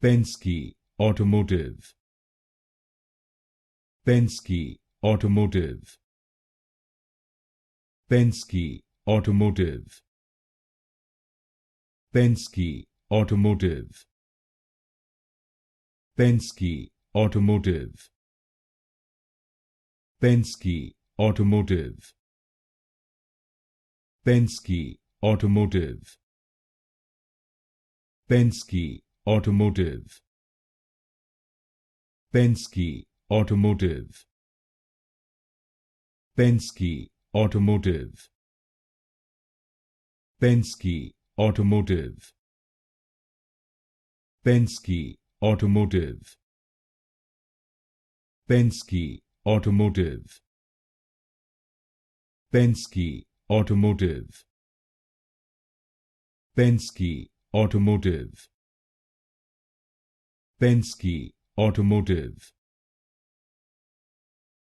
Penske Automotive. Penske Automotive. Penske Automotive. Penske Automotive. Penske Automotive. Penske Automotive. Penske Automotive. Penske Automotive. Penske Automotive. Penske Automotive. Penske Automotive. Penske Automotive. Penske Automotive. Penske Automotive. Penske Automotive. Penske Automotive.